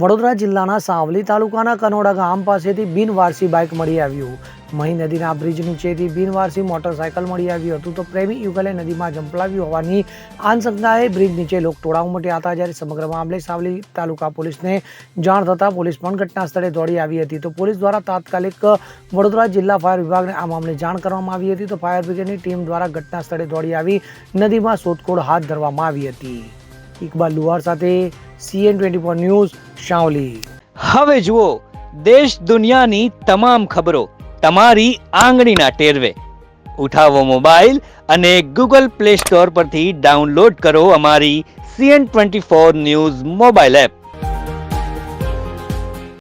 વડોદરા જિલ્લાના સાવલી તાલુકાના કનોડા ગામ પાસેથી બિનવારસી બાઇક મળી આવ્યું. મહી નદીના બ્રિજ નીચેથી બિનવારસી મોટરસાયકલ મળી આવ્યું હતું તો પ્રેમી યુગલે નદીમાં ઝંપલાવ્યું હોવાની આશંકાએ બ્રિજ નીચે લોકટોળા ઉમટ્યા હતા. જ્યારે સમગ્ર મામલે સાવલી તાલુકા પોલીસને જાણ થતાં પોલીસ પણ ઘટના સ્થળે દોડી આવી હતી. તો પોલીસ દ્વારા તાત્કાલિક વડોદરા જિલ્લા ફાયર વિભાગને આ મામલે જાણ કરવામાં આવી હતી. તો ફાયર બ્રિગેડની ટીમ દ્વારા ઘટના સ્થળે દોડી આવી નદીમાં શોધખોળ હાથ ધરવામાં આવી હતી. ઇકબાલ લુહાર સાથે CN24 ન્યૂઝ સાવલી. હવે જુઓ દેશ દુનિયાની તમામ ખબરો તમારી આંગળીના ટેરવે. ઉઠાવો મોબાઈલ અને Google Play Store પરથી ડાઉનલોડ કરો અમારી CN24 ન્યૂઝ મોબાઈલ એપ.